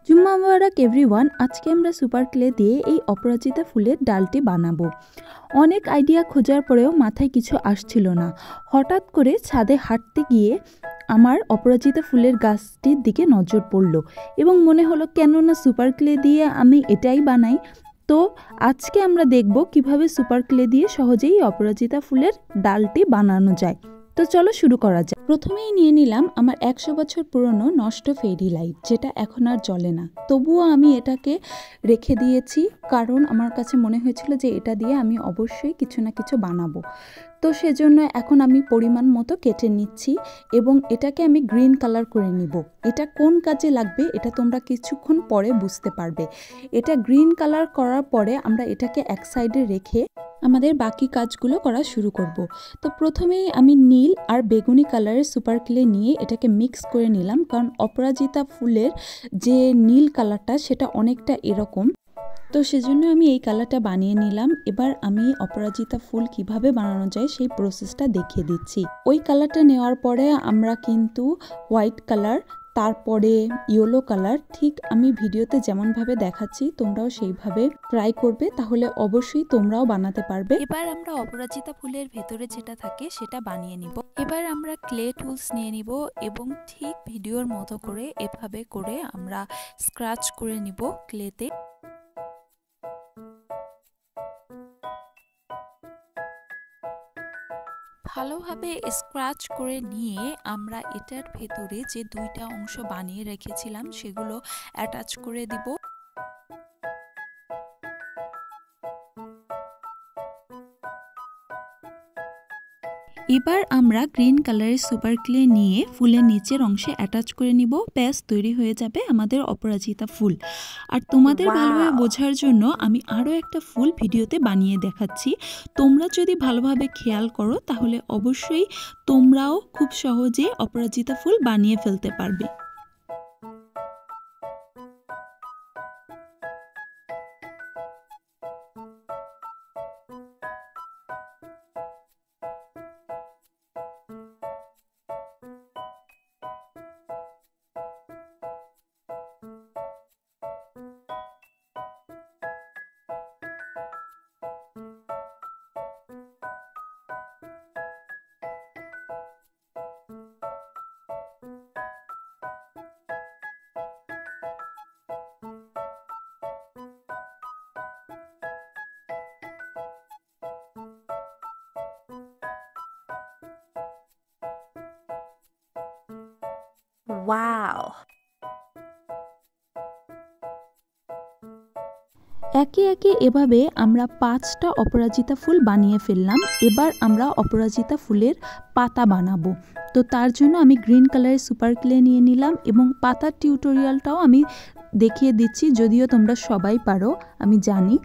জুম্মা মুবারক everyone. আজকে আমরা super clay দিয়ে এই অপরাজিতা ফুলের ডালটি বানাবো। অনেক আইডিয়া খোঁজার পরেও মাথায় কিছু আসছিল না। হঠাৎ করে ছাদে হাঁটতে গিয়ে আমার অপরাজিতা ফুলের গাছটির দিকে নজর পড়ল এবং মনে হলো কেন না সুপার ক্লে দিয়ে আমি এটাই বানাই। তো আজকে আমরা দেখব কিভাবে সুপার ক্লে দিয়ে সহজেই অপরাজিতা ফুলের ডালটি বানানো যায়। তো চলো শুরু করা যাক। প্রথমেই নিয়ে নিলাম আমার 100 বছর পুরনো নষ্ট ফেরি লাইট, যেটা এখন আর জ্বলে না। তবুও আমি এটাকে রেখে দিয়েছি, কারণ আমার কাছে মনে হয়েছিল যে এটা দিয়ে আমি অবশ্যই কিছু না কিছু বানাবো। তো সেজন্য এখন আমি পরিমাণ মতো কেটে নিচ্ছি এবং এটাকে আমি গ্রিন কালার করে নিব। এটা কোন কাজে লাগবে এটা তোমরা কিছুক্ষণ পরে বুঝতে পারবে। এটা গ্রিন কালার করার পরে আমরা এটাকে এক সাইডে রেখে আমাদের বাকি কাজগুলো করা শুরু করব। তো প্রথমেই আমি নীল আর বেগুনি কালারের সুপার ক্লে নিয়ে এটাকে মিক্স করে নিলাম, কারণ অপরাজিতা ফুলের যে নীল কালারটা সেটা অনেকটা এরকম। তো সেজন্য আমি এই কালারটা বানিয়ে নিলাম। এবার আমি অপরাজিতা ফুল কিভাবে বানানো যায় সেই প্রসেসটা দেখিয়ে দিচ্ছি। ওই কালারটা নেওয়ার পরে আমরা কিন্তু হোয়াইট কালার, তারপরে ইয়েলো কালার, ঠিক আমি ভিডিওতে যেমনভাবে দেখাচ্ছি তোমরাও সেইভাবে ট্রাই করবে, তাহলে অবশ্যই তোমরাও বানাতে পারবে। এবার আমরা অপরাজিতা ফুলের ভেতরে যেটা থাকে সেটা বানিয়ে নিব। এবার আমরা ক্লে টুলস নিয়ে নিব এবং ঠিক ভিডিওর মতো করে এভাবে করে আমরা স্ক্র্যাচ করে নিব ক্লেতে। ভালোভাবে স্ক্র্যাচ করে নিয়ে আমরা এটার ভেতরে যে দুইটা অংশ বানিয়ে রেখেছিলাম সেগুলো অ্যাটাচ করে দিব। এবার আমরা গ্রিন কালারের সুপার ক্লে নিয়ে ফুলের নিচের অংশে অ্যাটাচ করে নিব। ব্যাস তৈরি হয়ে যাবে আমাদের অপরাজিতা ফুল। আর তোমাদের ভালোভাবে বোঝার জন্য আমি আরও একটা ফুল ভিডিওতে বানিয়ে দেখাচ্ছি। তোমরা যদি ভালোভাবে খেয়াল করো তাহলে অবশ্যই তোমরাও খুব সহজে অপরাজিতা ফুল বানিয়ে ফেলতে পারবে। ওয়াও! একে একে এভাবে আমরা 5টা অপরাজিতা ফুল বানিয়ে ফেললাম। এবার আমরা অপরাজিতা ফুলের পাতা বানাবো। তো তার জন্য আমি গ্রিন কালারের সুপার ক্লে নিয়ে নিলাম এবং পাতার টিউটোরিয়ালটাও আমি দেখিয়ে দিচ্ছি, যদিও তোমরা সবাই পারো আমি জানি।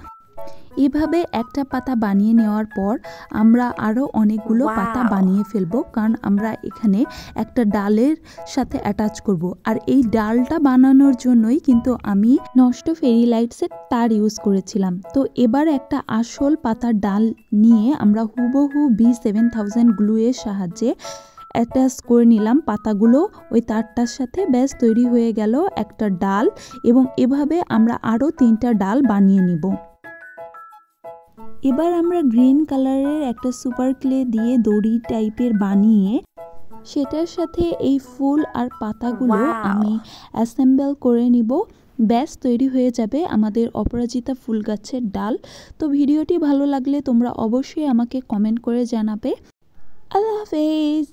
এভাবে একটা পাতা বানিয়ে নেওয়ার পর আমরা আরও অনেকগুলো পাতা বানিয়ে ফেলবো, কারণ আমরা এখানে একটা ডালের সাথে অ্যাটাচ করব। আর এই ডালটা বানানোর জন্যই কিন্তু আমি নষ্ট ফেরি লাইটসের তার ইউজ করেছিলাম। তো এবার একটা আসল পাতার ডাল নিয়ে আমরা হুবহু B7000 গ্লুয়ের সাহায্যে অ্যাটাচ করে নিলাম পাতাগুলো ওই তারটার সাথে। ব্যাস তৈরি হয়ে গেল একটা ডাল এবং এভাবে আমরা আরও 3টা ডাল বানিয়ে নিব। এবার আমরা গ্রিন কালারের একটা সুপার ক্লে দিয়ে দড়ি টাইপের বানিয়ে সেটার সাথে এই ফুল আর পাতাগুলো আমি অ্যাসেম্বল করে নিব। ব্যাস তৈরি হয়ে যাবে আমাদের অপরাজিতা ফুল গাছের ডাল। তো ভিডিওটি ভালো লাগলে তোমরা অবশ্যই আমাকে কমেন্ট করে জানাবে। আল্লাহ হাফেজ।